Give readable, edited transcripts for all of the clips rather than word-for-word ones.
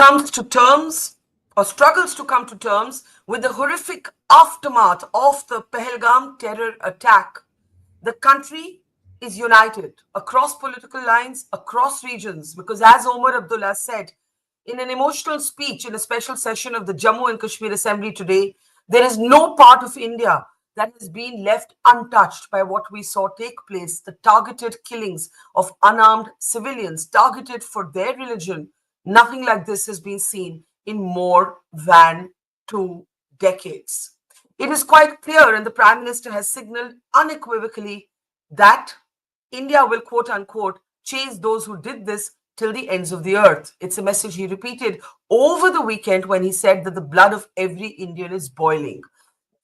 comes to terms or struggles to come to terms with the horrific aftermath of the Pahalgam terror attack. The country is united across political lines, across regions, because as Omar Abdullah said in an emotional speech in a special session of the Jammu and Kashmir Assembly today, there is no part of India that has been left untouched by what we saw take place, the targeted killings of unarmed civilians targeted for their religion. Nothing like this has been seen in more than 2 decades. It is quite clear, and the Prime Minister has signaled unequivocally that India will, quote unquote, chase those who did this till the ends of the earth. It's a message he repeated over the weekend when he said that the blood of every Indian is boiling.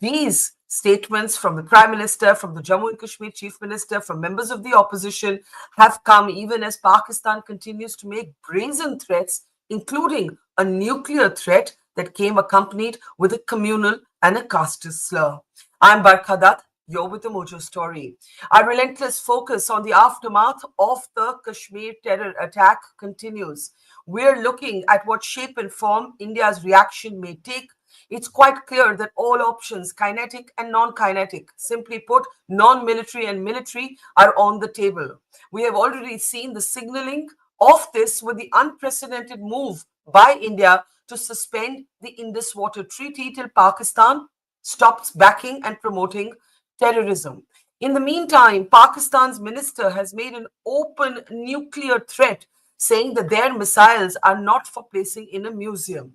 These statements from the Prime Minister, from the Jammu and Kashmir Chief Minister, from members of the opposition have come even as Pakistan continues to make brazen threats, including a nuclear threat that came accompanied with a communal and a casteist slur. I'm Barkha, you're with the Mojo Story. Our relentless focus on the aftermath of the Kashmir terror attack continues. We're looking at what shape and form India's reaction may take. It's quite clear that all options, kinetic and non-kinetic, simply put, non-military and military, are on the table. We have already seen the signaling of this with the unprecedented move by India to suspend the Indus Water Treaty till Pakistan stops backing and promoting terrorism. In the meantime, Pakistan's minister has made an open nuclear threat, saying that their missiles are not for placing in a museum.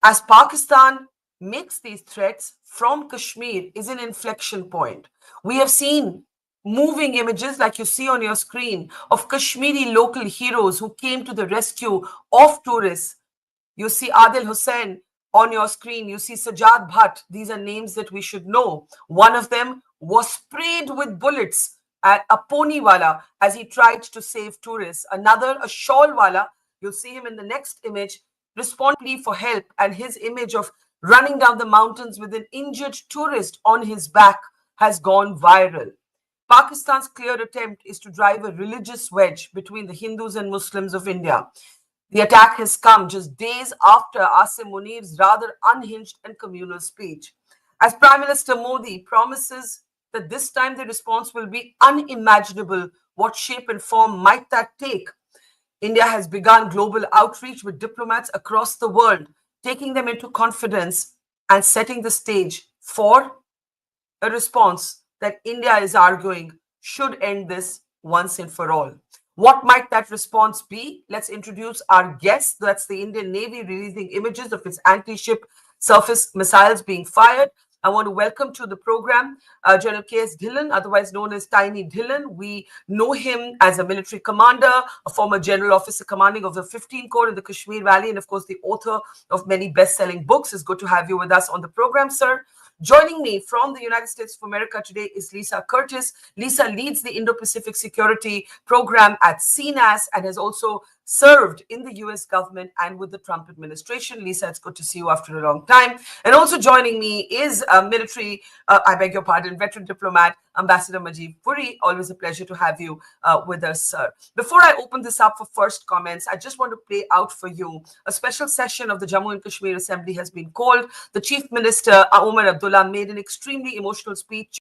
As Pakistan makes these threats from Kashmir is an inflection point. We have seen moving images like you see on your screen of Kashmiri local heroes who came to the rescue of tourists. You see Adil Hussain on your screen. You see Sajjad Bhatt. These are names that we should know. One of them was sprayed with bullets at a poniwala as he tried to save tourists. Another, a shawlwala, you'll see him in the next image, responding for help, and his image of running down the mountains with an injured tourist on his back has gone viral. Pakistan's clear attempt is to drive a religious wedge between the Hindus and Muslims of India. The attack has come just days after Asim Munir's rather unhinged and communal speech. As Prime Minister Modi promises that this time the response will be unimaginable, what shape and form might that take? India has begun global outreach with diplomats across the world, taking them into confidence and setting the stage for a response that India is arguing should end this once and for all. What might that response be? Let's introduce our guest. That's the Indian Navy releasing images of its anti-ship surface missiles being fired. I want to welcome to the program General K.S. Dhillon, otherwise known as Tiny Dhillon. We know him as a military commander, a former general officer commanding of the 15 Corps in the Kashmir Valley, and of course the author of many best-selling books. It's good to have you with us on the program, sir. Joining me from the United States of America today is Lisa Curtis. Lisa leads the Indo-Pacific Security Program at CNAS and has also served in the US government and with the Trump administration. Lisa, it's good to see you after a long time. And also joining me is a veteran diplomat, Ambassador Majid Puri. Always a pleasure to have you with us, sir. Before I open this up for first comments, I just want to play out for you a special session of the Jammu and Kashmir Assembly has been called. The Chief Minister, Omar Abdullah, made an extremely emotional speech,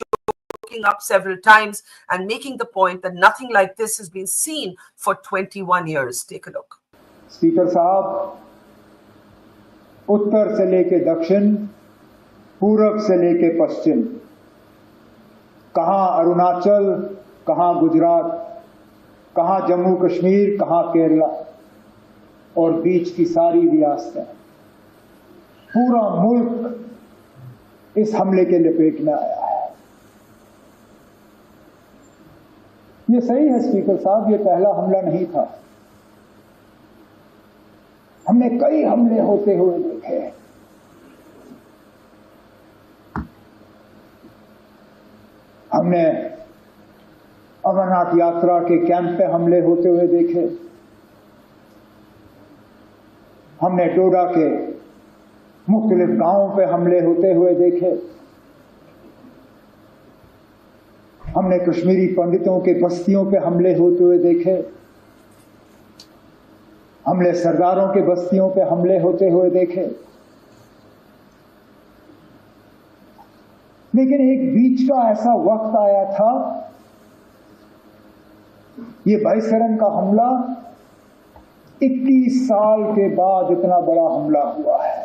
up several times and making the point that nothing like this has been seen for 21 years. Take a look. Speaker साहब, उत्तर से लेके दक्षिण, पूरब से लेके पश्चिम, कहां अरुणाचल, कहां गुजरात, कहां जम्मू कश्मीर, कहां केरला और बीच की सारी रियासतें, पूरा मुल्क इस हमले के लपेट में आया है। ये सही है स्पीकर साहब, ये पहला हमला नहीं था। हमने कई हमले होते हुए देखे। हमने अमरनाथ यात्रा के कैंप पे हमले होते हुए देखे। हमने डोडा के मुख्तलिफ गांवों पे हमले होते हुए देखे। हमने कश्मीरी पंडितों के बस्तियों पे हमले होते हुए देखे। हमने सरदारों के बस्तियों पे हमले होते हुए देखे, लेकिन एक बीच का ऐसा वक्त आया था, ये बाईसरन का हमला 21 साल के बाद इतना बड़ा हमला हुआ है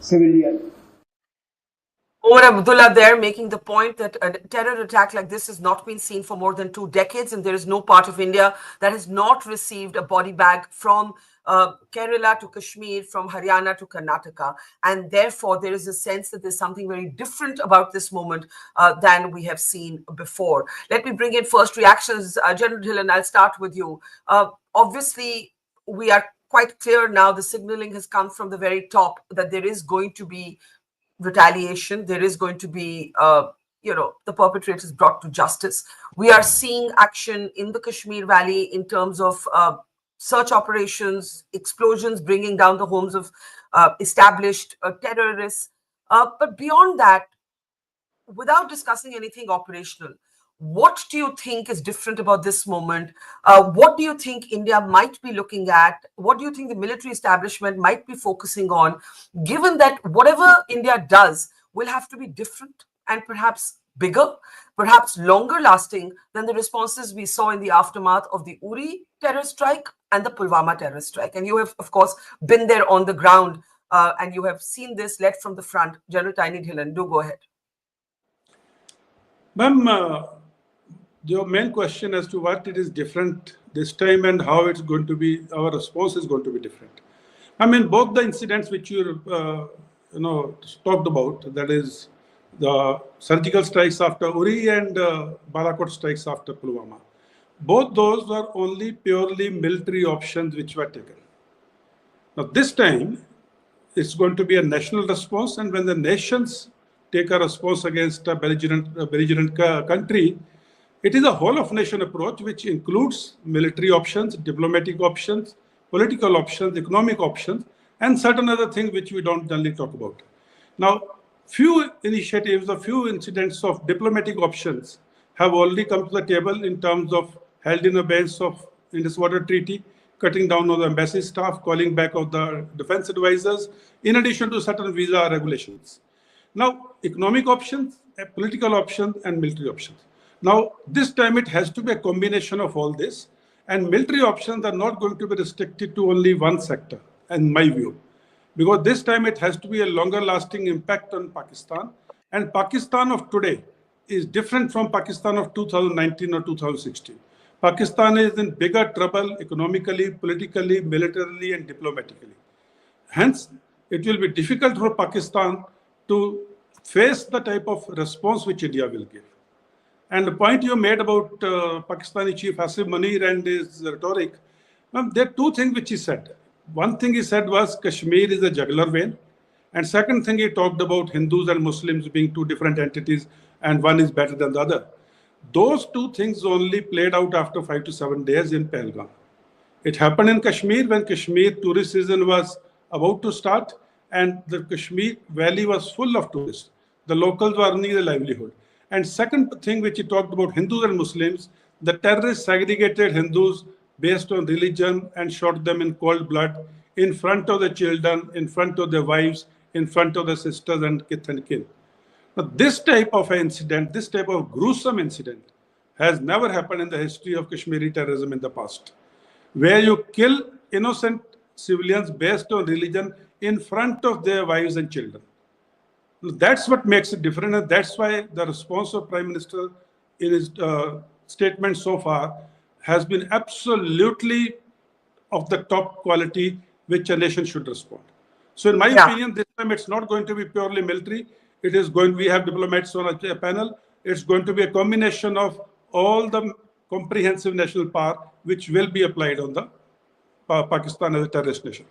civilian. Omar Abdullah there making the point that a terror attack like this has not been seen for more than 2 decades, and there is no part of India that has not received a body bag from Kerala to Kashmir, from Haryana to Karnataka. And therefore, there is a sense that there's something very different about this moment than we have seen before. Let me bring in first reactions. General Dhillon, I'll start with you. Obviously, we are quite clear now, the signaling has come from the very top that there is going to be retaliation. There is going to be, the perpetrators brought to justice. We are seeing action in the Kashmir Valley in terms of search operations, explosions, bringing down the homes of established terrorists. But beyond that, without discussing anything operational, what do you think is different about this moment? What do you think India might be looking at? What do you think the military establishment might be focusing on, given that whatever India does will have to be different and perhaps bigger, perhaps longer lasting than the responses we saw in the aftermath of the Uri terror strike and the Pulwama terror strike? And you have, of course, been there on the ground and you have seen this led from the front. General Tiny Dhillon, do go ahead. Ma'am, your main question as to what it is different this time and how it's going to be, our response is going to be different. I mean, both the incidents which you talked about, that is the surgical strikes after Uri and Balakot strikes after Pulwama, both those were only purely military options which were taken. Now, this time, it's going to be a national response, and when the nations take a response against a belligerent country, it is a whole of nation approach which includes military options, diplomatic options, political options, economic options, and certain other things which we don't generally talk about. Now, few initiatives, a few incidents of diplomatic options have already come to the table in terms of held in abeyance of Indus Water Treaty, cutting down on the embassy staff, calling back of the defense advisors, in addition to certain visa regulations. Now, economic options, political options, and military options. Now, this time it has to be a combination of all this, and military options are not going to be restricted to only one sector, in my view, because this time it has to be a longer lasting impact on Pakistan, and Pakistan of today is different from Pakistan of 2019 or 2016. Pakistan is in bigger trouble economically, politically, militarily, and diplomatically. Hence, it will be difficult for Pakistan to face the type of response which India will give. And the point you made about Pakistani Chief Hasib Munir and his rhetoric, there are two things which he said. One thing he said was Kashmir is a jugular vein. And second thing, he talked about Hindus and Muslims being two different entities and one is better than the other. Those two things only played out after 5 to 7 days in Pahalgam. It happened in Kashmir when Kashmir tourist season was about to start and the Kashmir valley was full of tourists. The locals were earning their livelihood. And second thing which he talked about Hindus and Muslims, the terrorists segregated Hindus based on religion and shot them in cold blood in front of the children, in front of their wives, in front of the sisters and kith and kin. Now, this type of incident, this type of gruesome incident has never happened in the history of Kashmiri terrorism in the past, where you kill innocent civilians based on religion in front of their wives and children. That's what makes it different, and that's why the response of Prime Minister in his statement so far has been absolutely of the top quality which a nation should respond. So in my opinion, this time it's not going to be purely military. It is going, we have diplomats on a panel. It's going to be a combination of all the comprehensive national power which will be applied on the Pakistan as a terrorist nation.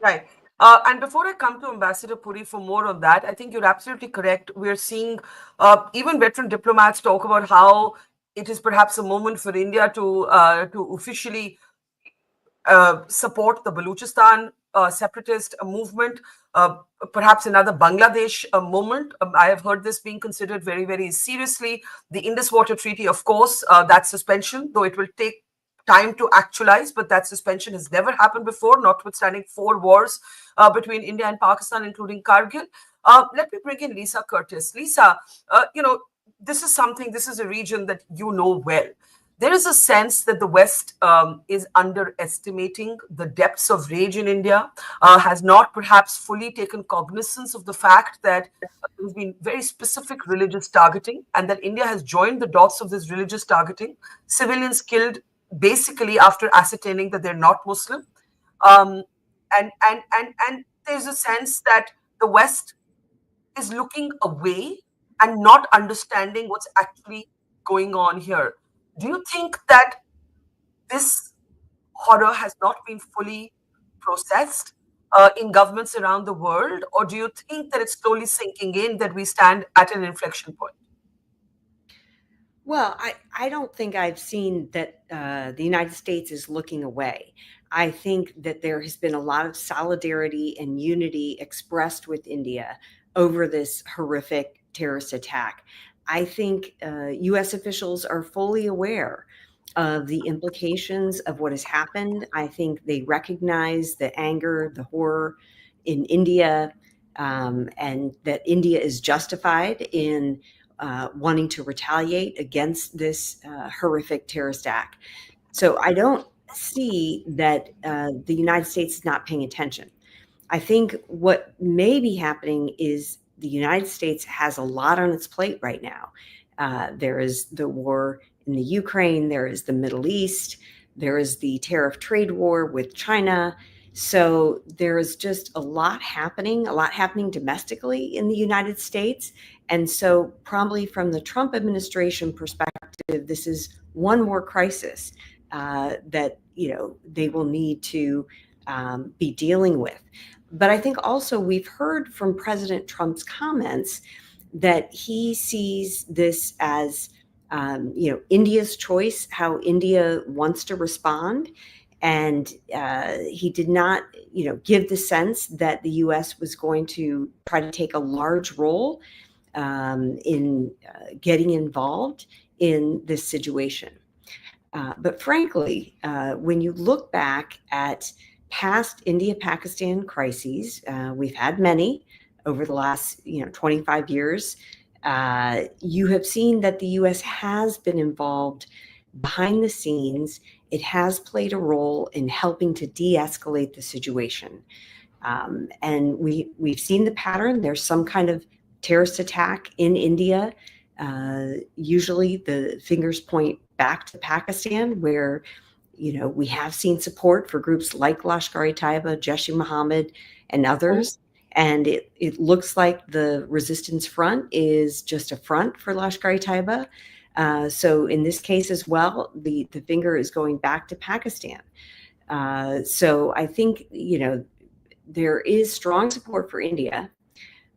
Right. And before I come to Ambassador Puri for more on that, I think you're absolutely correct. We're seeing even veteran diplomats talk about how it is perhaps a moment for India to officially support the Baluchistan separatist movement, perhaps another Bangladesh moment. I have heard this being considered very, very seriously. The Indus Water Treaty, of course, that suspension, though it will take time to actualize, but that suspension has never happened before, notwithstanding 4 wars between India and Pakistan, including Kargil. Let me bring in Lisa Curtis. Lisa, this is a region that you know well. There is a sense that the West is underestimating the depths of rage in India, has not perhaps fully taken cognizance of the fact that there's been very specific religious targeting, and that India has joined the dots of this religious targeting. Civilians killed basically after ascertaining that they're not Muslim. Um, and there's a sense that the West is looking away and not understanding what's actually going on here. Do you think that this horror has not been fully processed in governments around the world, or do you think that it's slowly sinking in, that we stand at an inflection point? Well, I don't think I've seen that the United States is looking away. I think that there has been a lot of solidarity and unity expressed with India over this horrific terrorist attack. I think U.S. officials are fully aware of the implications of what has happened. I think they recognize the anger, the horror in India, and that India is justified in wanting to retaliate against this horrific terrorist act. So I don't see that the United States is not paying attention. I think what may be happening is the United States has a lot on its plate right now. There is the war in the Ukraine, there is the Middle East, there is the tariff trade war with China. So there is just a lot happening domestically in the United States. And so probably from the Trump administration perspective, this is one more crisis that, they will need to be dealing with. But I think also we've heard from President Trump's comments that he sees this as, India's choice, how India wants to respond. And he did not, give the sense that the U.S. was going to try to take a large role in getting involved in this situation. But frankly, when you look back at past India-Pakistan crises, we've had many over the last 25 years. You have seen that the U.S. has been involved behind the scenes. It has played a role in helping to de-escalate the situation. And we've seen the pattern. There's some kind of terrorist attack in India. Usually the fingers point back to Pakistan, where we have seen support for groups like Lashkar-e-Taiba, Jaish-e-Mohammed, and others. And it looks like the resistance front is just a front for Lashkar-e-Taiba. So in this case as well, the finger is going back to Pakistan. So I think, there is strong support for India,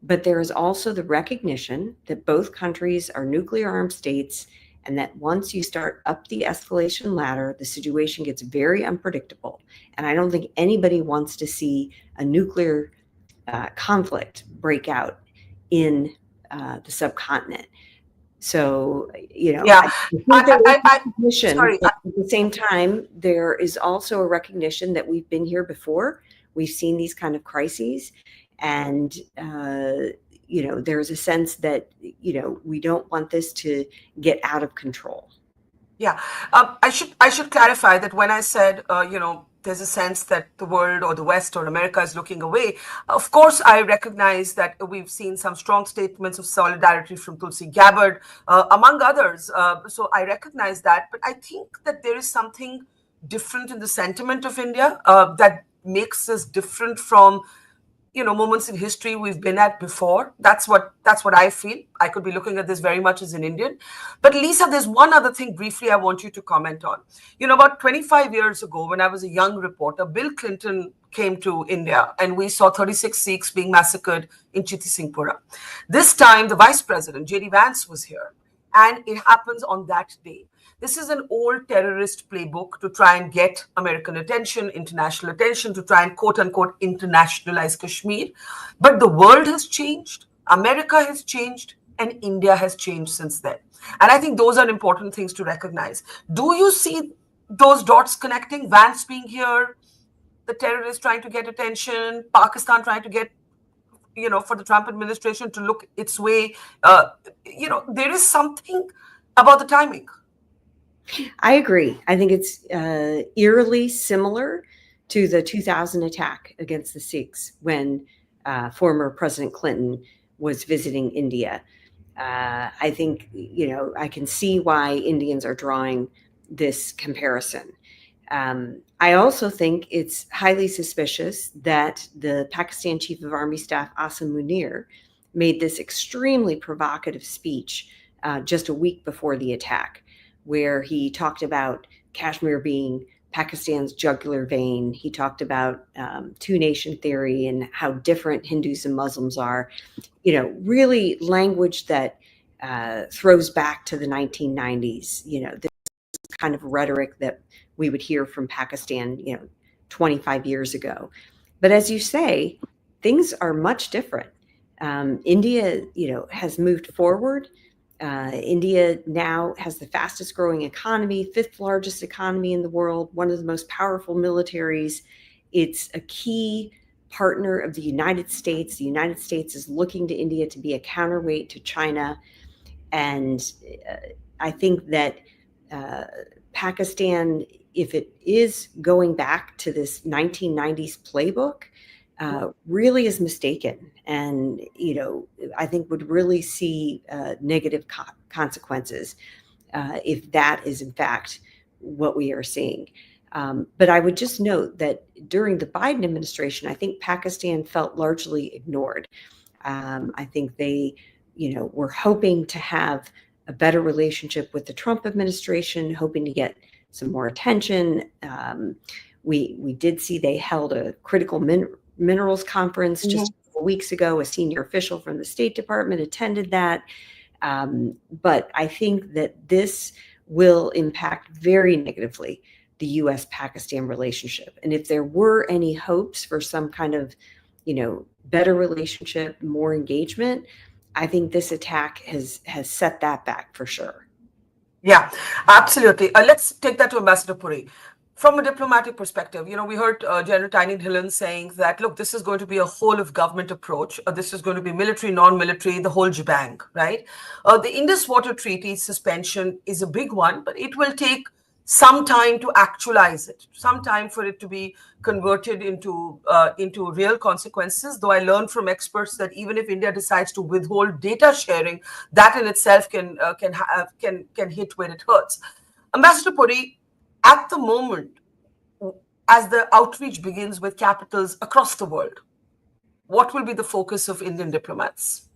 but there is also the recognition that both countries are nuclear armed states, and that once you start up the escalation ladder, the situation gets very unpredictable. And I don't think anybody wants to see a nuclear conflict break out in the subcontinent. So, Yeah, recognition, sorry. but at the same time, there is also a recognition that we've been here before. We've seen these kind of crises, and there's a sense that we don't want this to get out of control. Yeah, I should clarify that when I said, there's a sense that the world or the West or America is looking away. Of course, I recognize that we've seen some strong statements of solidarity from Tulsi Gabbard, among others. So I recognize that. But I think that there is something different in the sentiment of India that makes us different from moments in history we've been at before. That's what I feel. I could be looking at this very much as an Indian. But Lisa, there's one other thing briefly I want you to comment on. About 25 years ago, when I was a young reporter, Bill Clinton came to India and we saw 36 Sikhs being massacred in Chiti Singhpura. This time, the Vice President, J.D. Vance, was here, and it happens on that day. This is an old terrorist playbook to try and get American attention, international attention, to try and quote unquote internationalize Kashmir. But the world has changed, America has changed, and India has changed since then. And I think those are important things to recognize. Do you see those dots connecting, Vance being here, the terrorists trying to get attention, Pakistan trying to get, for the Trump administration to look its way. There is something about the timing. I agree. I think it's eerily similar to the 2000 attack against the Sikhs when former President Clinton was visiting India. I think, I can see why Indians are drawing this comparison. I also think it's highly suspicious that the Pakistan Chief of Army Staff, Asim Munir, made this extremely provocative speech just a week before the attack, where he talked about Kashmir being Pakistan's jugular vein. He talked about two-nation theory and how different Hindus and Muslims are. Really language that throws back to the 1990s. This kind of rhetoric that we would hear from Pakistan, 25 years ago. But as you say, things are much different. India, has moved forward. India now has the fastest growing economy, fifth largest economy in the world, one of the most powerful militaries. It's a key partner of the United States. The United States is looking to India to be a counterweight to China. And I think that Pakistan, if it is going back to this 1990s playbook, really is mistaken, and I think would really see negative consequences if that is in fact what we are seeing. But I would just note that during the Biden administration, I think Pakistan felt largely ignored. I think they, were hoping to have a better relationship with the Trump administration, hoping to get some more attention. We did see they held a critical minerals conference just a couple weeks ago. A senior official from the State Department attended that. But I think that this will impact very negatively the U.S.-Pakistan relationship. And if there were any hopes for some kind of, better relationship, more engagement, I think this attack has set that back for sure. Yeah, absolutely. Let's take that to Ambassador Puri. From a diplomatic perspective, we heard General Tyne Hillen saying that, look, this is going to be a whole of government approach. This is going to be military, non-military, the whole shebang, right? The Indus Water Treaty suspension is a big one, but it will take some time to actualize it, some time for it to be converted into real consequences. Though I learned from experts that even if India decides to withhold data sharing, that in itself can hit where it hurts. Ambassador Puri, at the moment, as the outreach begins with capitals across the world, what will be the focus of Indian diplomats?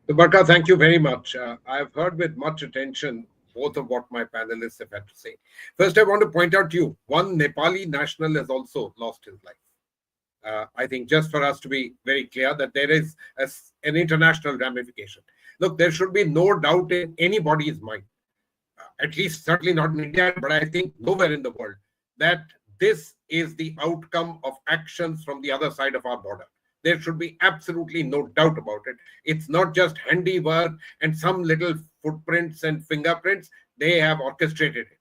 Barkha, thank you very much. I've heard with much attention both of what my panelists have had to say. First, I want to point out to you, one Nepali national has also lost his life. I think just for us to be very clear that there is an international ramification. Look, there should be no doubt in anybody's mind, at least certainly not in India, but I think nowhere in the world, that this is the outcome of actions from the other side of our border. There should be absolutely no doubt about it. It's not just handiwork and some little footprints and fingerprints. They have orchestrated it.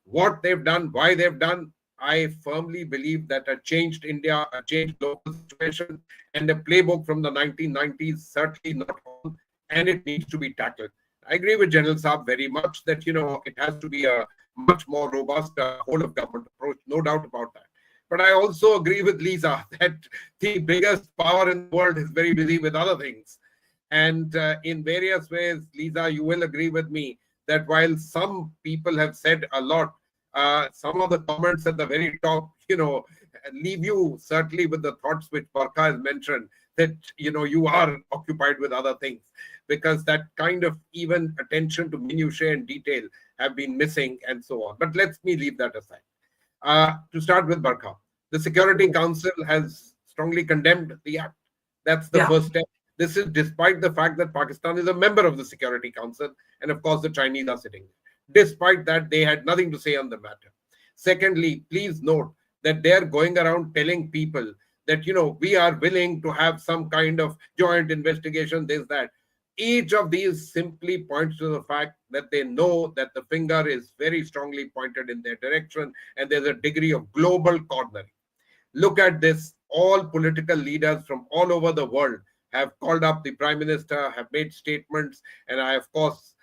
What they've done, why they've done, I firmly believe that a changed India, a changed local situation, and a playbook from the 1990s certainly not on, and it needs to be tackled. I agree with General Saab very much that, it has to be a much more robust whole of government approach, no doubt about that. But I also agree with Lisa that the biggest power in the world is very busy with other things. And in various ways, Lisa, you will agree with me that while some people have said a lot, some of the comments at the very top, leave you certainly with the thoughts which Barkha has mentioned, that, you are occupied with other things, because that kind of even attention to minutiae and detail have been missing and so on. But let me leave that aside. To start with Barkha, the Security Council has strongly condemned the act. That's the first step. This is despite the fact that Pakistan is a member of the Security Council, and of course the Chinese are sitting there. Despite that, they had nothing to say on the matter. Secondly, please note that they're going around telling people that, we are willing to have some kind of joint investigation, this, that. Each of these simply points to the fact that they know that the finger is very strongly pointed in their direction and there's a degree of global cornering. Look at this. All political leaders from all over the world have called up the Prime Minister, have made statements, and I, of course,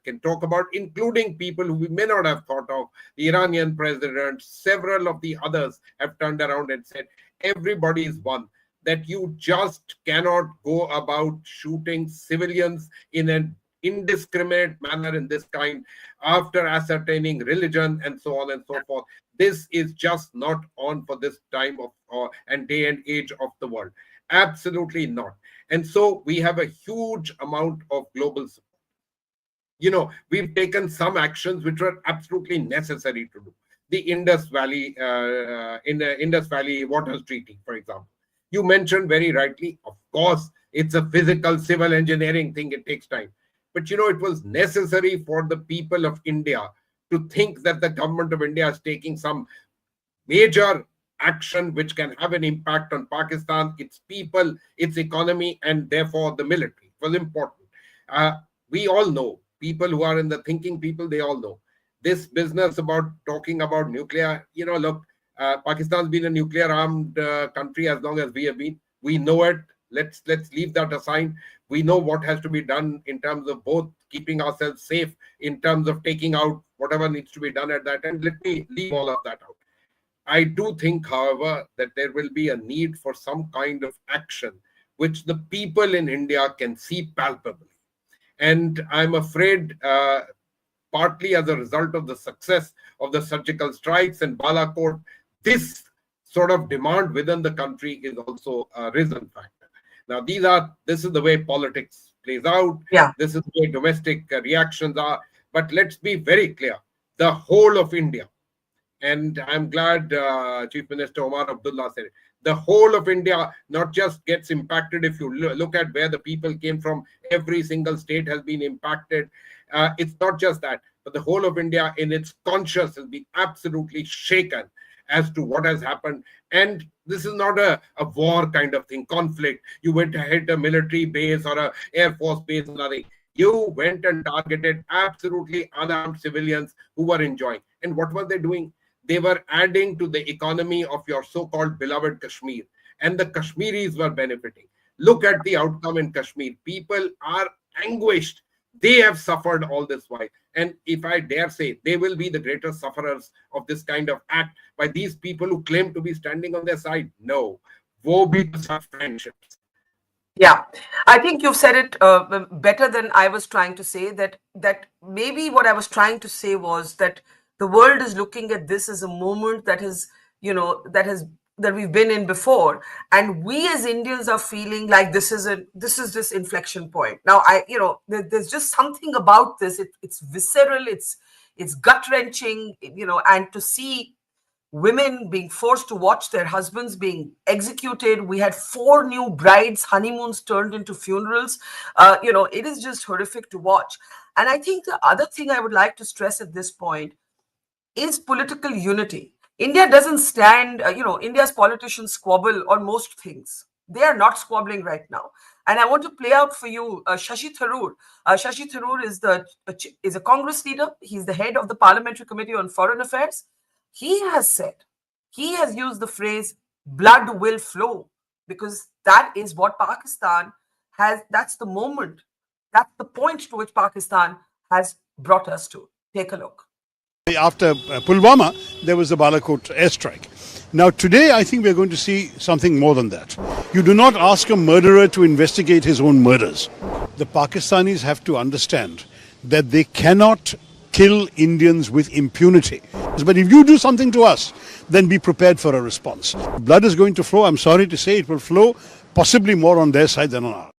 can talk about, including people who we may not have thought of. The Iranian president, several of the others have turned around and said, everybody is one, that you just cannot go about shooting civilians in an indiscriminate manner in this kind after ascertaining religion and so on and so forth. This is just not on for this time of and day and age of the world. Absolutely not. And so we have a huge amount of global support. You know, we've taken some actions which were absolutely necessary to do. The Indus Valley, in the Indus Valley Waters Treaty, for example. You mentioned very rightly, of course, it's a physical civil engineering thing. It takes time. But, you know, it was necessary for the people of India to think that the government of India is taking some major action which can have an impact on Pakistan, its people, its economy, and therefore the military. It was important. We all know, people who are in the thinking people, they all know. This business about talking about nuclear, you know, look, Pakistan's been a nuclear armed country as long as we have been. We know it. Let's leave that aside. We know what has to be done in terms of both keeping ourselves safe, in terms of taking out whatever needs to be done at that end. Let me leave all of that out. I do think, however, that there will be a need for some kind of action which the people in India can see palpably. And I'm afraid, partly as a result of the success of the surgical strikes and Balakot, this sort of demand within the country is also a risen factor. Now, this is the way politics plays out. Yeah. This is the way domestic reactions are. But let's be very clear, the whole of India, and I'm glad Chief Minister Omar Abdullah said it, the whole of India not just gets impacted. If you look at where the people came from, every single state has been impacted. It's not just that, but the whole of India in its conscience has been absolutely shaken as to what has happened. And this is not a war kind of thing, conflict. You went to hit a military base or a air force base, nothing. You went and targeted absolutely unarmed civilians who were enjoying. And what were they doing? They were adding to the economy of your so-called beloved Kashmir. And the Kashmiris were benefiting. Look at the outcome in Kashmir. People are anguished. They have suffered all this while. And if I dare say, they will be the greatest sufferers of this kind of act by these people who claim to be standing on their side. No. Woe be to such friendships. Yeah, I think you've said it better than I was trying to say. That maybe what I was trying to say was that the world is looking at this as a moment that is, you know, that we've been in before, and we as Indians are feeling like this is this inflection point. Now, there's just something about this. It's visceral. It's gut wrenching. You know, and to see women being forced to watch their husbands being executed. We had 4 new brides' honeymoons turned into funerals. You know, it is just horrific to watch. And I think the other thing I would like to stress at this point is political unity. India doesn't stand, India's politicians squabble on most things. They are not squabbling right now. And I want to play out for you Shashi Tharoor. Shashi Tharoor is a Congress leader. He's the head of the Parliamentary Committee on Foreign Affairs. He has used the phrase, blood will flow, because that is what Pakistan has, that's the moment, that's the point to which Pakistan has brought us to. Take a look. After Pulwama, there was the Balakot airstrike. Now today, I think we're going to see something more than that. You do not ask a murderer to investigate his own murders. The Pakistanis have to understand that they cannot kill Indians with impunity. But if you do something to us, then be prepared for a response. Blood is going to flow. I'm sorry to say it will flow, possibly more on their side than on ours.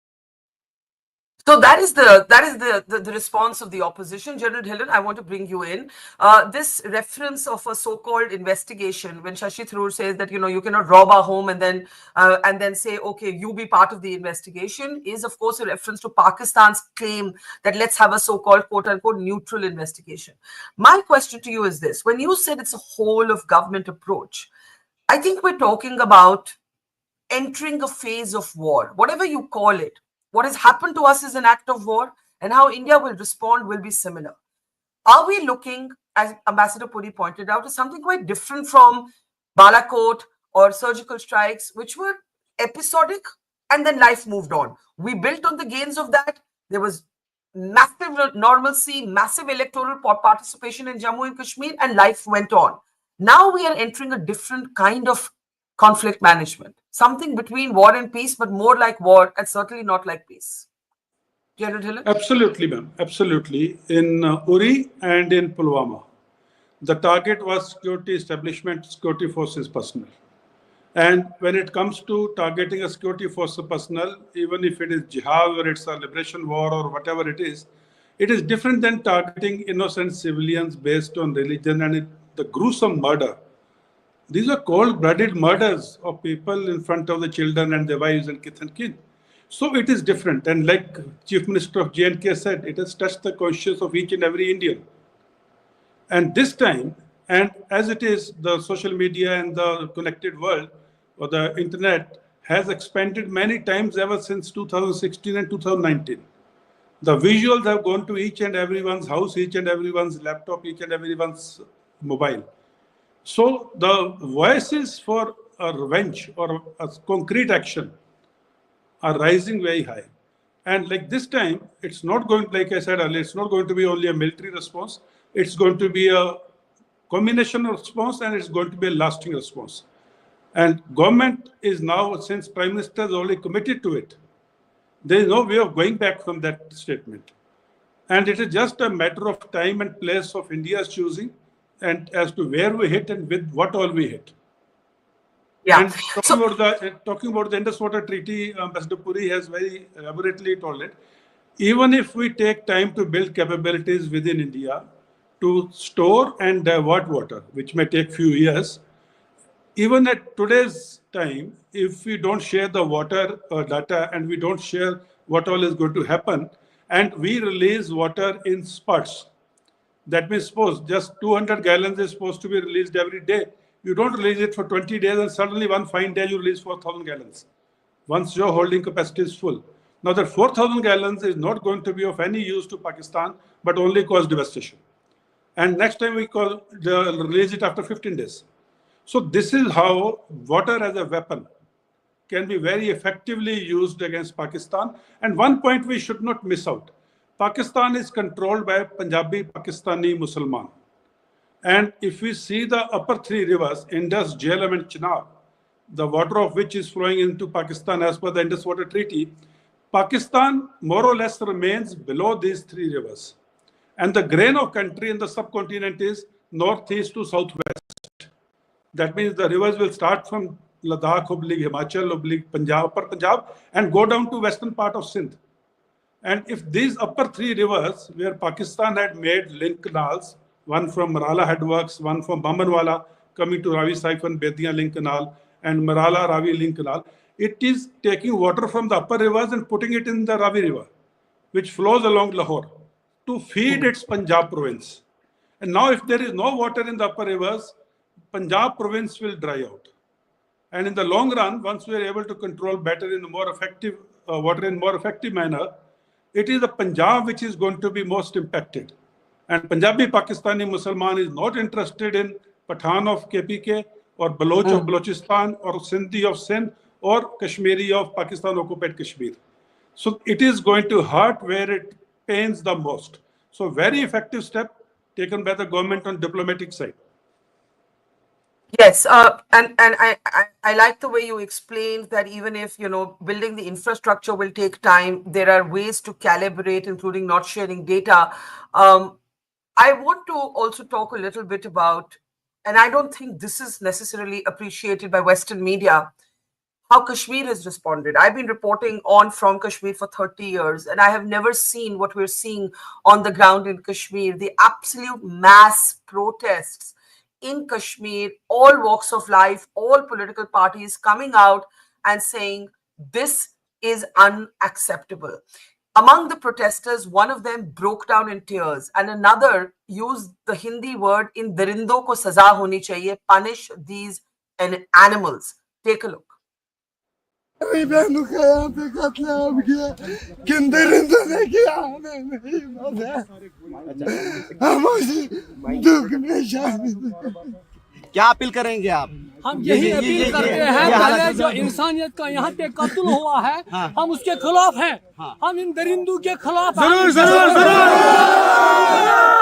So that is the response of the opposition. General Dhillon, I want to bring you in. This reference of a so-called investigation, when Shashi Tharoor says that, you know, you cannot rob our home and then say, okay, you be part of the investigation, is of course a reference to Pakistan's claim that let's have a so-called quote-unquote neutral investigation. My question to you is this: when you said it's a whole of government approach, I think we're talking about entering a phase of war, whatever you call it. what has happened to us is an act of war, and how India will respond will be similar. Are we looking, as Ambassador Puri pointed out, is something quite different from Balakot or surgical strikes, which were episodic and then life moved on. We built on the gains of that. There was massive normalcy, massive electoral participation in Jammu and Kashmir, and life went on. Now we are entering a different kind of conflict management, something between war and peace, but more like war and certainly not like peace. General Dhillon? Absolutely, ma'am. Absolutely. In Uri and in Pulwama, the target was security establishment, security forces personnel. And when it comes to targeting a security force personnel, even if it is jihad or it's a liberation war or whatever it is different than targeting innocent civilians based on religion and the gruesome murder. These are cold-blooded murders of people in front of the children and their wives and kith and kin. So it is different. And like Chief Minister of J&K said, it has touched the conscience of each and every Indian. And this time, and as it is, the social media and the connected world or the internet has expanded many times ever since 2016 and 2019. The visuals have gone to each and everyone's house, each and everyone's laptop, each and everyone's mobile. So the voices for a revenge or a concrete action are rising very high. And like this time, it's not going, like I said earlier, it's not going to be only a military response. It's going to be a combination of response, and it's going to be a lasting response. And government is now, since Prime Minister is already committed to it, there is no way of going back from that statement. And it is just a matter of time and place of India's choosing, and as to where we hit and with what all we hit. Yeah. And talking about the Indus Water Treaty, Ambassador Puri has very elaborately told it. Even if we take time to build capabilities within India to store and divert water, which may take few years, even at today's time, if we don't share the water data and we don't share what all is going to happen, and we release water in spurts, that means suppose just 200 gallons is supposed to be released every day. You don't release it for 20 days and suddenly one fine day you release 4,000 gallons. Once your holding capacity is full. Now that 4,000 gallons is not going to be of any use to Pakistan, but only cause devastation. And next time we release it after 15 days. So this is how water as a weapon can be very effectively used against Pakistan. And one point we should not miss out. Pakistan is controlled by Punjabi Pakistani Musliman. And if we see the upper three rivers, Indus, Jhelum and Chenab, the water of which is flowing into Pakistan as per the Indus Water Treaty, Pakistan more or less remains below these three rivers. And the grain of country in the subcontinent is northeast to southwest. That means the rivers will start from Ladakh, Himachal, Punjab, Upper Punjab, and go down to western part of Sindh. And if these upper three rivers, where Pakistan had made link canals, one from Marala Headworks, one from Bambanwala, coming to Ravi Siphon, Bedia Link Canal, and Marala Ravi Link Canal, it is taking water from the upper rivers and putting it in the Ravi River, which flows along Lahore, to feed its Punjab province. And now if there is no water in the upper rivers, Punjab province will dry out. And in the long run, once we are able to control better in a more effective water in more effective manner, it is the Punjab which is going to be most impacted. And Punjabi Pakistani Musliman is not interested in Pathan of KPK or Baloch of Balochistan or Sindhi of Sindh or Kashmiri of Pakistan occupied Kashmir. So it is going to hurt where it pains the most. So very effective step taken by the government on diplomatic side. Yes, and I like the way you explained that even if, building the infrastructure will take time, there are ways to calibrate, including not sharing data. I want to also talk a little bit about, and I don't think this is necessarily appreciated by Western media, how Kashmir has responded. I've been reporting on from Kashmir for 30 years, and I have never seen what we're seeing on the ground in Kashmir, the absolute mass protests in Kashmir, all walks of life, all political parties coming out and saying this is unacceptable. Among the protesters, one of them broke down in tears and another used the Hindi word in darindo ko saza honi chahiye, punish these animals. Take a look. हमारी बहनों का यहाँ पे कत्लेआम किया, किन दरिंदों ने किया हमें नहीं पता। हम उसी दुख में शामिल हैं। क्या अपील करेंगे आप? हम यही अपील करते हैं, पहले जो इंसानियत का यहाँ पे कत्ल हुआ है, हम उसके खिलाफ हैं। हम इन दरिंदों के खिलाफ जरूर जरूर जरूर।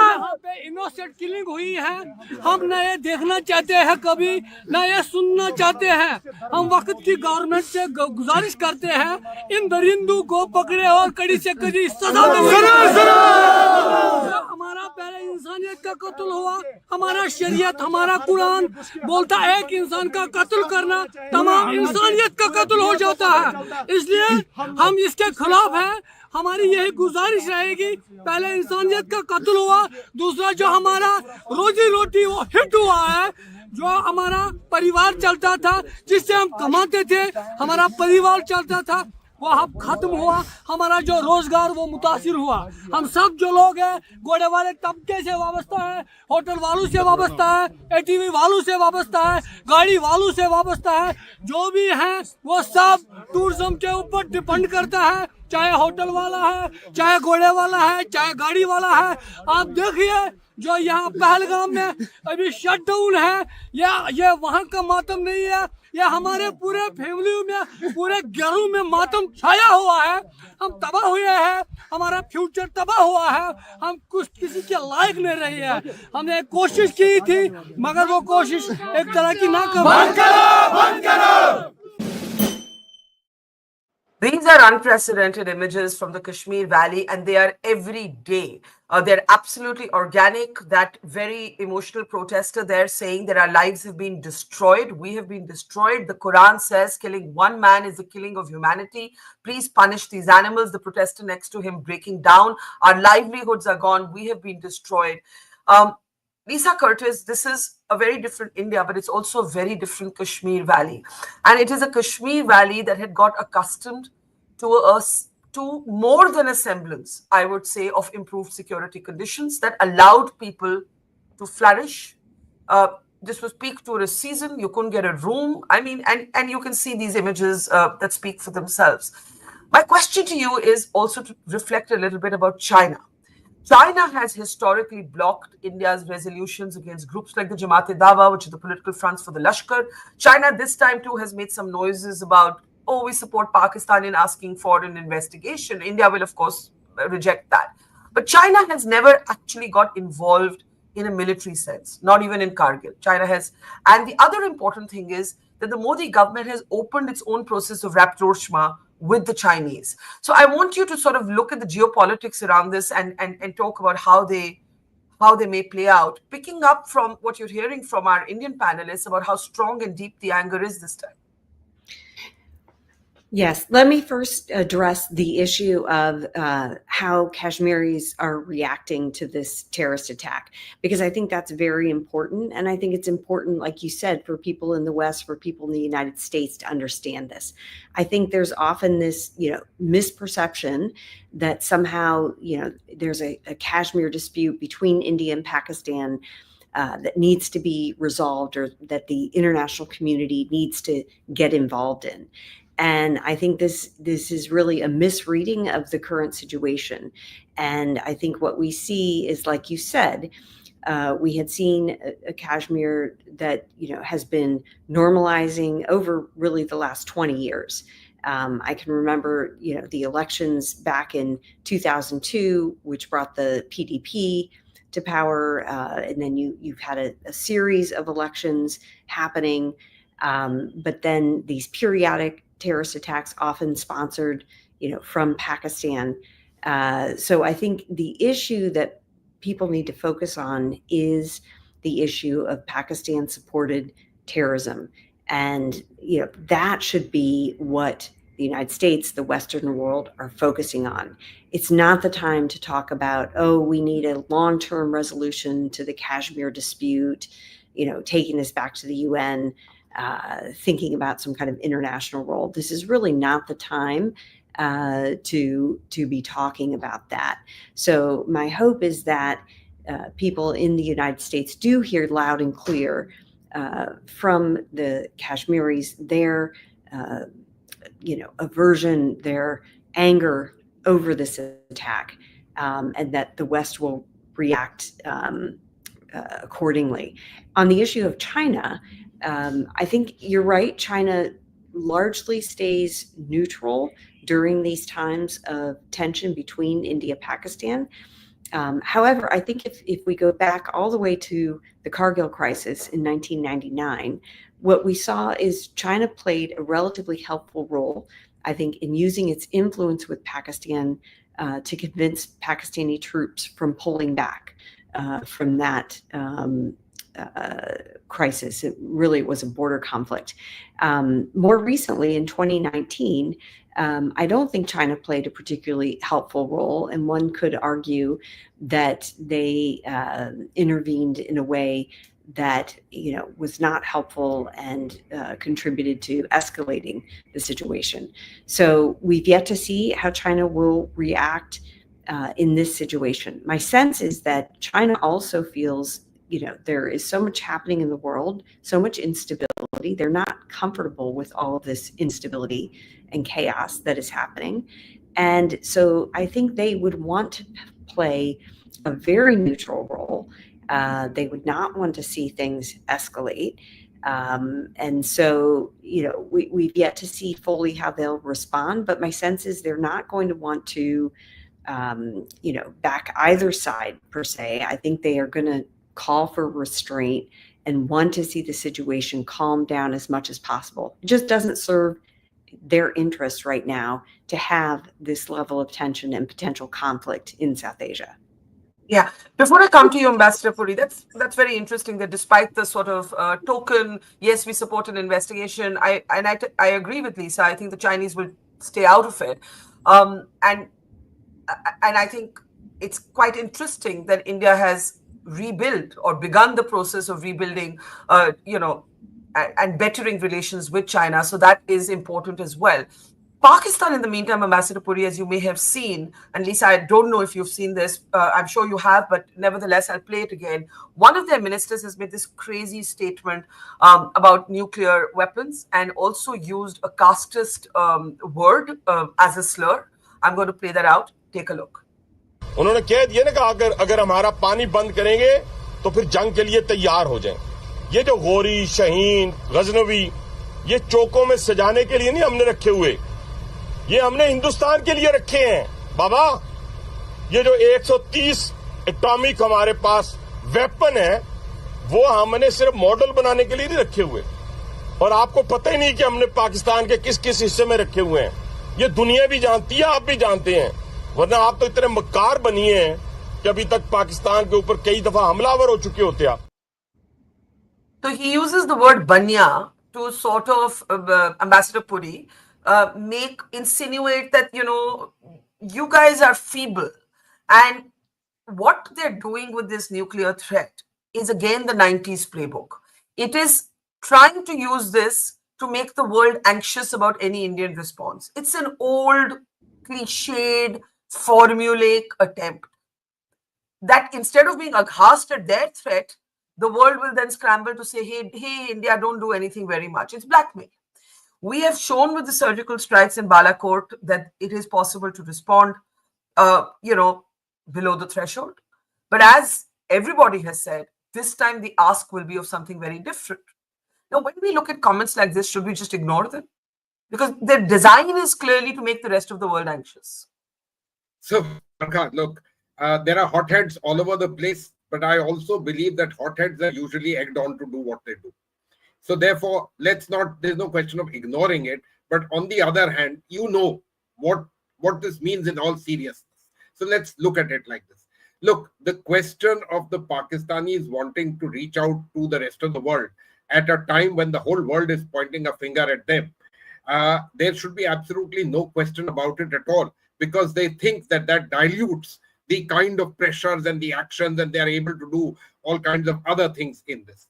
यहाँ पे इनोसेंट किलिंग हुई है, हम न ये देखना चाहते हैं कभी, न ये सुनना चाहते हैं। हम वक्त की गवर्नमेंट से गुजारिश करते हैं, इन दरिंदों को पकड़े और कड़ी से कड़ी सजा मिले। हमारा पहले इंसानियत का कत्ल हुआ, हमारा शरीयत, हमारा कुरान बोलता है एक इंसान का कत्ल करना तमाम इंसानियत का कत्ल हो जाता है। इसलिए हम इसके खिलाफ हैं। हमारी यही गुजारिश रहेगी, पहले इंसानियत का कत्ल हुआ, दूसरा जो हमारा रोजी रोटी वो हिट हुआ है, जो हमारा परिवार चलता था, जिससे हम कमाते थे, हमारा परिवार चलता था, वो अब खत्म हुआ। हमारा जो रोजगार वो मुतासिर हुआ। हम सब जो लोग हैं, घोड़े वाले तबके से वाबस्ता है, होटल वालों से वाबस्ता है, एटीवी वालों से वाबस्ता है, गाड़ी वालों से वाबस्ता है, जो भी हैं वो सब टूरिज्म के ऊपर डिपेंड करता है। चाहे होटल वाला है, चाहे घोड़े वाला है, चाहे गाड़ी वाला है। आप देखिए जो यहाँ पहलगाम में अभी शटडाउन है, ये वहाँ का मातम नहीं है, ये हमारे पूरे फैमिली में, पूरे घरों में मातम छाया हुआ है। हम तबाह हुए हैं, हमारा फ्यूचर तबाह हुआ है, हम कुछ किसी के लायक नहीं रहे हैं। हमने कोशिश की थी, मगर वो कोशिश एक तरह की नाकाम। These are unprecedented images from the Kashmir Valley, and they are every day. They're absolutely organic. That very emotional protester there saying that our lives have been destroyed. We have been destroyed. The Quran says killing one man is the killing of humanity. Please punish these animals. The protester next to him breaking down. Our livelihoods are gone. We have been destroyed. Lisa Curtis, this is a very different India, but it's also a very different Kashmir Valley. And it is a Kashmir Valley that had got accustomed to more than a semblance, I would say, of improved security conditions that allowed people to flourish. This was peak tourist season. You couldn't get a room. I mean, and you can see these images that speak for themselves. My question to you is also to reflect a little bit about China. China has historically blocked India's resolutions against groups like the Jamaat-e-Dawa, which are the political fronts for the Lashkar. China this time too has made some noises about, oh, we support Pakistani in asking for an investigation. India will, of course, reject that. But China has never actually got involved in a military sense, not even in Kargil. China has. And the other important thing is that the Modi government has opened its own process of rapprochement with the Chinese. So I want you to sort of look at the geopolitics around this and talk about how they may play out, picking up from what you're hearing from our Indian panelists about how strong and deep the anger is this time. Yes, let me first address the issue of how Kashmiris are reacting to this terrorist attack, because I think that's very important. And I think it's important, like you said, for people in the West, for people in the United States to understand this. I think there's often this, misperception that somehow, there's a Kashmir dispute between India and Pakistan that needs to be resolved, or that the international community needs to get involved in. And I think this is really a misreading of the current situation. And I think what we see is, like you said, we had seen a Kashmir that has been normalizing over really the last 20 years. I can remember the elections back in 2002, which brought the PDP to power, and then you've had a series of elections happening, but then these periodic terrorist attacks, often sponsored, from Pakistan. So I think the issue that people need to focus on is the issue of Pakistan-supported terrorism, and that should be what the United States, the Western world, are focusing on. It's not the time to talk about, oh, we need a long-term resolution to the Kashmir dispute, taking this back to the UN. Thinking about some kind of international role. This is really not the time to be talking about that. So my hope is that people in the United States do hear loud and clear from the Kashmiris their aversion, their anger over this attack, and that the West will react accordingly. On the issue of China, I think you're right. China largely stays neutral during these times of tension between India and Pakistan. However, I think if we go back all the way to the Kargil crisis in 1999, what we saw is China played a relatively helpful role, I think, in using its influence with Pakistan to convince Pakistani troops from pulling back from that crisis. It really was a border conflict. More recently, in 2019, I don't think China played a particularly helpful role, and one could argue that they intervened in a way that was not helpful and contributed to escalating the situation. So we've yet to see how China will react in this situation. My sense is that China also feels there is so much happening in the world, so much instability. They're not comfortable with all of this instability and chaos that is happening. And so I think they would want to play a very neutral role. They would not want to see things escalate. And so, we've yet to see fully how they'll respond. But my sense is they're not going to want to, back either side per se. I think they are going to call for restraint and want to see the situation calm down as much as possible. It just doesn't serve their interests right now to have this level of tension and potential conflict in South Asia. Yeah. Before I come to you, Ambassador Puri, that's very interesting that despite the sort of token, yes, we support an investigation. I agree with Lisa. I think the Chinese will stay out of it. And I think it's quite interesting that India has rebuilt or begun the process of rebuilding, and bettering relations with China. So that is important as well. Pakistan, in the meantime, Ambassador Puri, as you may have seen, and Lisa, I don't know if you've seen this, I'm sure you have, but nevertheless, I'll play it again. One of their ministers has made this crazy statement about nuclear weapons and also used a casteist word as a slur. I'm going to play that out. Take a look. उन्होंने कह दिया ना कि अगर हमारा पानी बंद करेंगे तो फिर जंग के लिए तैयार हो जाएं। ये जो गोरी, शहीन, गजनवी, ये चौकों में सजाने के लिए नहीं हमने रखे हुए, ये हमने हिंदुस्तान के लिए रखे हैं। बाबा, ये जो 130 एटॉमिक हमारे पास वेपन है, वो हमने सिर्फ मॉडल बनाने के लिए नहीं रखे हुए। और आपको पता ही नहीं कि हमने पाकिस्तान के किस किस हिस्से में रखे हुए हैं। ये दुनिया भी जानती है, आप भी जानते हैं, वरना आप तो इतने मक्कार बनिए हैं कि अभी तक पाकिस्तान के ऊपर कई दफा हमलावर हो चुके होते आप। So he uses the word banya to sort of, Ambassador Puri, insinuate that, you guys are feeble. And what they're doing with this nuclear threat is again the 90s playbook. It is trying to use this to make the world anxious about any Indian response. It's an old, cliched, formulaic attempt that instead of being aghast at their threat, the world will then scramble to say, hey, India, don't do anything very much. It's blackmail. We have shown with the surgical strikes in Balakot that it is possible to respond, below the threshold. But as everybody has said, this time the ask will be of something very different. Now, when we look at comments like this, should we just ignore them? Because their design is clearly to make the rest of the world anxious. So, Barkha, look, there are hotheads all over the place, but I also believe that hotheads are usually egged on to do what they do. So therefore, there's no question of ignoring it. But on the other hand, what this means in all seriousness. So let's look at it like this. Look, the question of the Pakistanis wanting to reach out to the rest of the world at a time when the whole world is pointing a finger at them, there should be absolutely no question about it at all, because they think that dilutes the kind of pressures and the actions, and they are able to do all kinds of other things in this.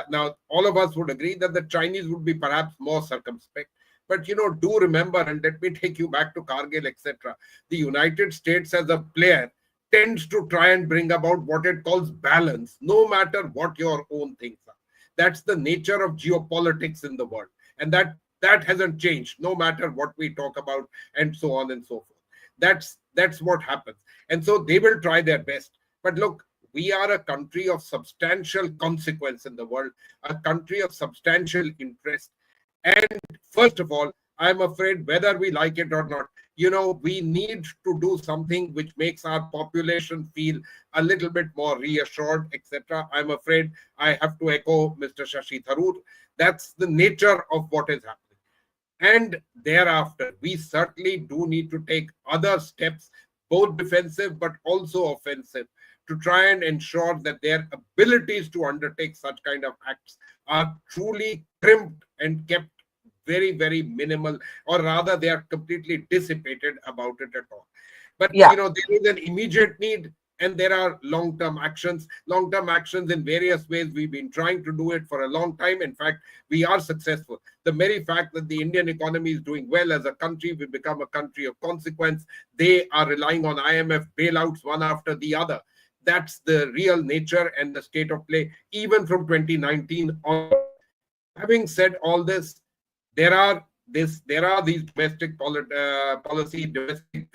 Now, all of us would agree that the Chinese would be perhaps more circumspect. But, do remember, and let me take you back to Kargil, etc. The United States as a player tends to try and bring about what it calls balance, no matter what your own things are. That's the nature of geopolitics in the world. And that That hasn't changed, no matter what we talk about, and so on and so forth. That's what happens. And so they will try their best. But look, we are a country of substantial consequence in the world, a country of substantial interest. And first of all, I'm afraid, whether we like it or not, we need to do something which makes our population feel a little bit more reassured, etc. I'm afraid I have to echo Mr. Shashi Tharoor. That's the nature of what is happening. And thereafter, we certainly do need to take other steps, both defensive but also offensive, to try and ensure that their abilities to undertake such kind of acts are truly crimped and kept very, very minimal, or rather they are completely dissipated about it at all. But, there is an immediate need, and there are long-term actions. Long-term actions in various ways. We've been trying to do it for a long time. In fact, we are successful. The very fact that the Indian economy is doing well as a country, we've become a country of consequence. They are relying on IMF bailouts one after the other. That's the real nature and the state of play, even from 2019 on. Having said all this, there are these domestic policy, domestic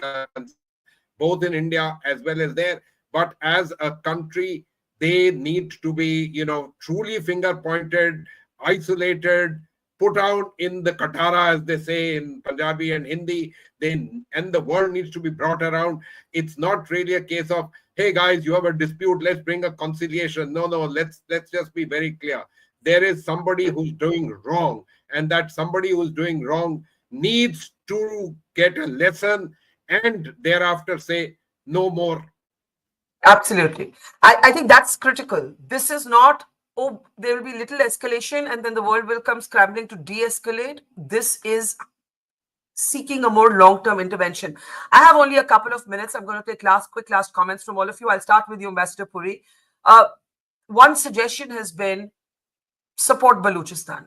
both in India as well as there. But as a country, they need to be, truly finger-pointed, isolated, put out in the Katara, as they say in Punjabi and Hindi. And the world needs to be brought around. It's not really a case of, hey guys, you have a dispute, let's bring a conciliation. No, let's just be very clear. There is somebody who's doing wrong, and that somebody who's doing wrong needs to get a lesson and thereafter say no more. Absolutely. I think that's critical. This is not, oh, there will be little escalation and then the world will come scrambling to de-escalate. This is seeking a more long-term intervention. I have only a couple of minutes. I'm going to take quick last comments from all of you. I'll start with you, Ambassador Puri. One suggestion has been support Baluchistan.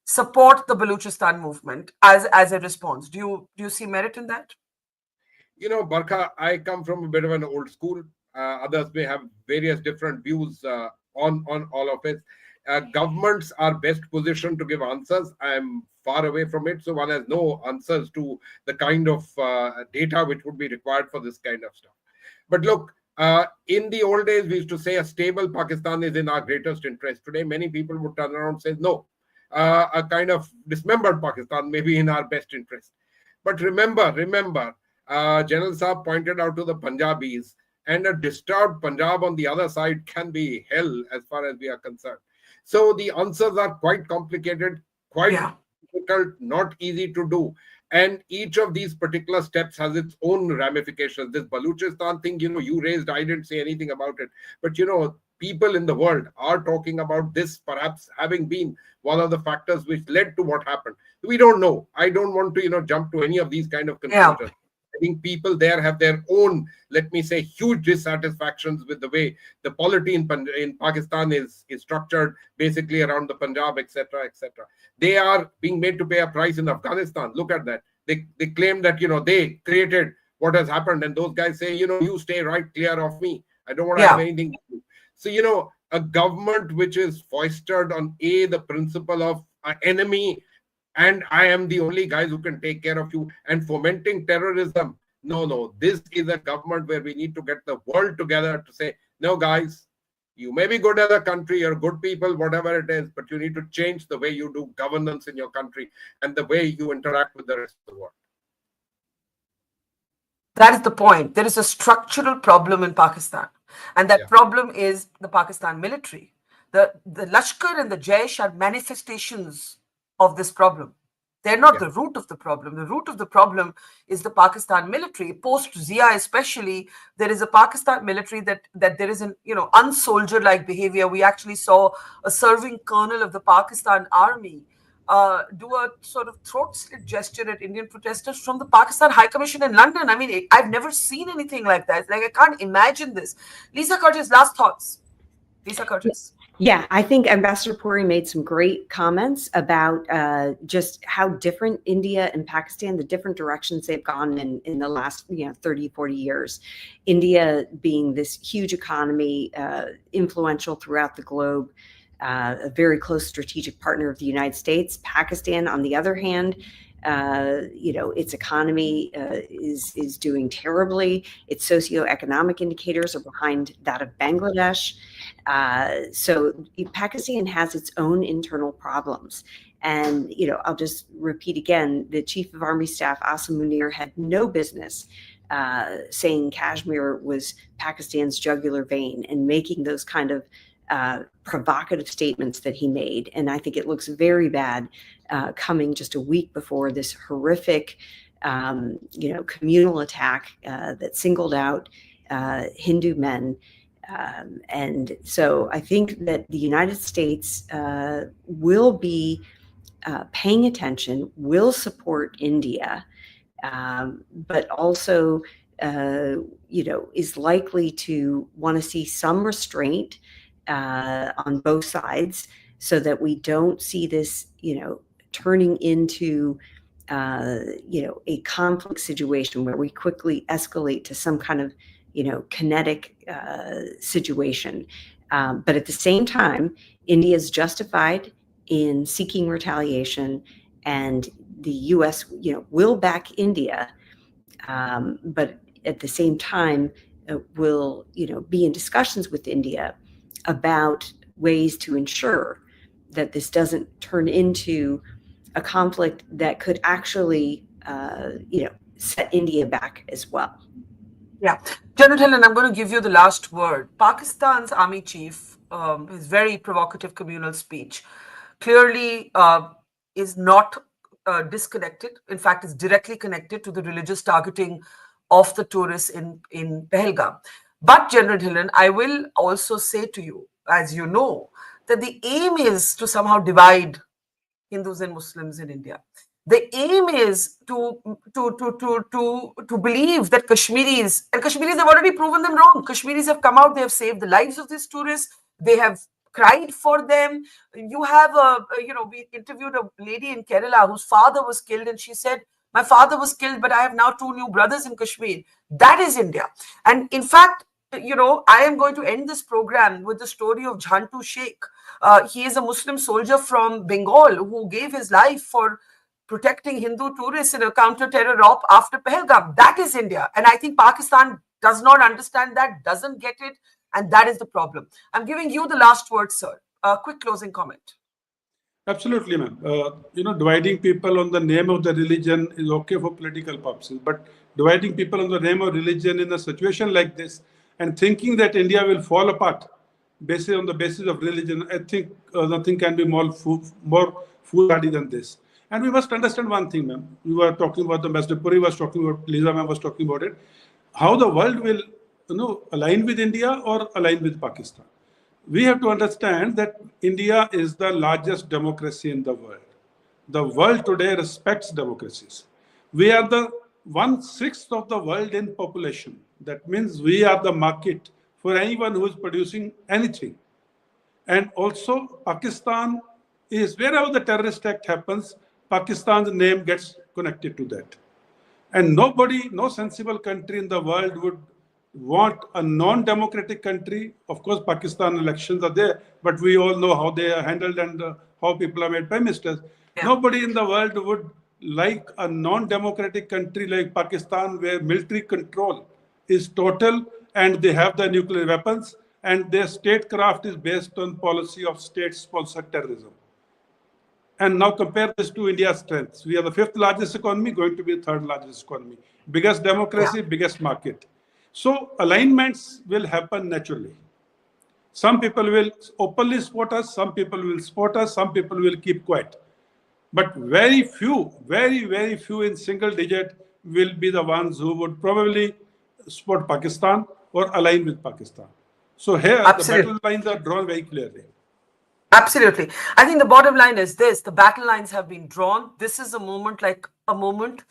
Support the Baluchistan movement as a response. Do you see merit in that? Barkha, I come from a bit of an old school. Others may have various different views on all of it. Governments are best positioned to give answers. I'm far away from it, so one has no answers to the kind of data which would be required for this kind of stuff. But look, in the old days, we used to say a stable Pakistan is in our greatest interest. Today, many people would turn around and say, no, a kind of dismembered Pakistan may be in our best interest. But remember, General Saab pointed out to the Punjabis, and a disturbed Punjab on the other side can be hell as far as we are concerned. So the answers are quite complicated, quite difficult, not easy to do. And each of these particular steps has its own ramifications. This Baluchistan thing, you raised, I didn't say anything about it. But, people in the world are talking about this perhaps having been one of the factors which led to what happened. We don't know. I don't want to, jump to any of these kind of conclusions. I think people there have their own, let me say, huge dissatisfactions with the way the polity in Pakistan is structured, basically around the Punjab, etc., etc. They are being made to pay a price in Afghanistan. Look at that. They claim that, they created what has happened, and those guys say, you stay right clear of me. I don't want to have anything to do. So, a government which is foisted on the principle of an enemy, and I am the only guys who can take care of you, and fomenting terrorism. No. This is a government where we need to get the world together to say, no, guys, you may be good as a country, you're good people, whatever it is, but you need to change the way you do governance in your country and the way you interact with the rest of the world. That is the point. There is a structural problem in Pakistan. And that problem is the Pakistan military. The Lashkar and the Jaish are manifestations of this problem. They're not the root of the problem. The root of the problem is the Pakistan military. Post Zia especially, there is a Pakistan military that there is an unsoldier-like behavior. We actually saw a serving colonel of the Pakistan army do a sort of throat slit gesture at Indian protesters from the Pakistan High Commission in London. I mean, I've never seen anything like that. Like, I can't imagine this. Lisa Curtis, last thoughts. Lisa Curtis. Yeah, I think Ambassador Puri made some great comments about just how different India and Pakistan, the different directions they've gone in the last 30, 40 years. India being this huge economy, influential throughout the globe, a very close strategic partner of the United States. Pakistan, on the other hand, its economy is doing terribly. Its socioeconomic indicators are behind that of Bangladesh. So Pakistan has its own internal problems. And, I'll just repeat again, the Chief of Army Staff, Asim Munir, had no business saying Kashmir was Pakistan's jugular vein and making those kind of provocative statements that he made. And I think it looks very bad coming just a week before this horrific, communal attack that singled out Hindu men. And so I think that the United States will be paying attention, will support India, but also, is likely to want to see some restraint on both sides so that we don't see this, turning into, a conflict situation where we quickly escalate to some kind of, kinetic situation. But at the same time, India is justified in seeking retaliation, and the U.S., will back India, but at the same time will, be in discussions with India about ways to ensure that this doesn't turn into a conflict that could actually, set India back as well. Yeah. General Helen, I'm going to give you the last word. Pakistan's army chief, his very provocative communal speech, clearly is not disconnected. In fact, it's directly connected to the religious targeting of the tourists in Pahalgam. But General Helen, I will also say to you, as you know, that the aim is to somehow divide Hindus and Muslims in India. The aim is to believe that Kashmiris, and Kashmiris have already proven them wrong. Kashmiris have come out, they have saved the lives of these tourists, they have cried for them. You have we interviewed a lady in Kerala whose father was killed, and she said, my father was killed, but I have now 2 new brothers in Kashmir. That is India. And in fact, I am going to end this program with the story of Jhantu Sheikh. He is a Muslim soldier from Bengal who gave his life for protecting Hindu tourists in a counter-terror op after Pahalgam. That is India. And I think Pakistan does not understand that, doesn't get it, and that is the problem. I'm giving you the last word, sir. A quick closing comment. Absolutely, ma'am. Dividing people on the name of the religion is okay for political purposes, but dividing people on the name of religion in a situation like this and thinking that India will fall apart on the basis of religion, I think nothing can be more foolhardy than this. And we must understand one thing, ma'am. We were talking about, the Ambassador Puri was talking about, Lisa ma'am was talking about it, how the world will align with India or align with Pakistan. We have to understand that India is the largest democracy in the world. The world today respects democracies. We are the 1/6 of the world in population. That means we are the market for anyone who is producing anything. And also Pakistan is, wherever the terrorist act happens, Pakistan's name gets connected to that. And no sensible country in the world would want a non-democratic country. Of course, Pakistan elections are there, but we all know how they are handled and how people are made prime ministers. Yeah. Nobody in the world would like a non-democratic country like Pakistan, where military control is total and they have the nuclear weapons and their statecraft is based on policy of state-sponsored terrorism. And now compare this to India's strengths. We are the 5th largest economy, going to be the 3rd largest economy. Biggest democracy, biggest market. So alignments will happen naturally. Some people will openly support us, some people will support us, some people will keep quiet. But very few, very few in single digit will be the ones who would probably support Pakistan or align with Pakistan. So here, Absolutely. The battle lines are drawn very clearly. Absolutely. I think the bottom line is this: the battle lines have been drawn. This is a moment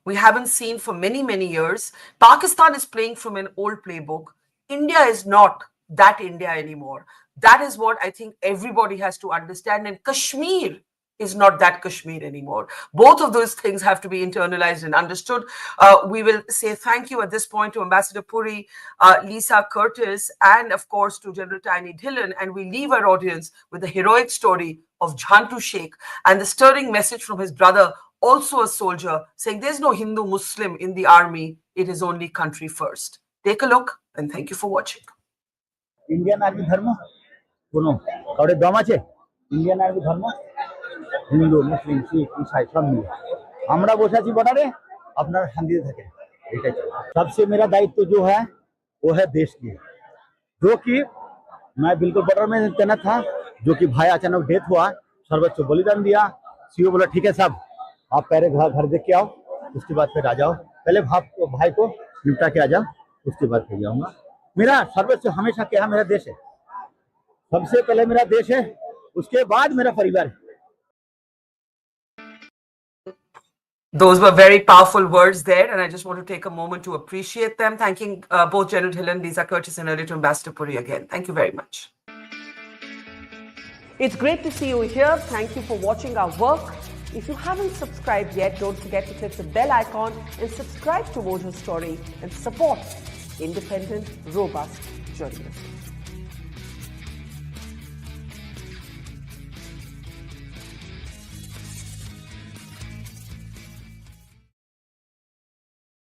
we haven't seen for many, many years. Pakistan is playing from an old playbook. India is not that India anymore. That is what I think everybody has to understand. And Kashmir is not that Kashmir anymore. Both of those things have to be internalized and understood. We will say thank you at this point to Ambassador Puri, Lisa Curtis, and of course to General Tiny Dhillon. And we leave our audience with the heroic story of Jhantu Sheikh and the stirring message from his brother, also a soldier, saying there's no Hindu Muslim in the army, it is only country first. Take a look and thank you for watching. Indian Army Dharma? Kono kaure dam ache Indian Army Dharma Hindu মুসলিম শিখ ইসাই सब मिले আমরা বসে আছি বর্ডারে আপনারা শান্তিতে থাকেন এটাই सबसे मेरा दायित्व जो है वो है देश की जो कि मैं बिल्कुल बॉर्डर में तैनात था जो कि भाई अचानक डेथ हुआ सर्वोच्च बलिदान दिया सीओ बोला ठीक है साहब आप पहले घर देख के आओ उसके बाद फिर आ जाओ पहले भाई को निपटा के आ जाओ उसके बाद फिर जाऊंगा मेरा सर्वोच्च हमेशा क्या है मेरा देश है सबसे पहले मेरा देश है उसके बाद मेरा परिवार है Those were very powerful words there, and I just want to take a moment to appreciate them. Thanking both General Dhillon, Lisa Curtis, and earlier to Ambassador Puri again. Thank you very much. It's great to see you here. Thank you for watching our work. If you haven't subscribed yet, don't forget to click the bell icon and subscribe to Mojo Story and support independent, robust journalism.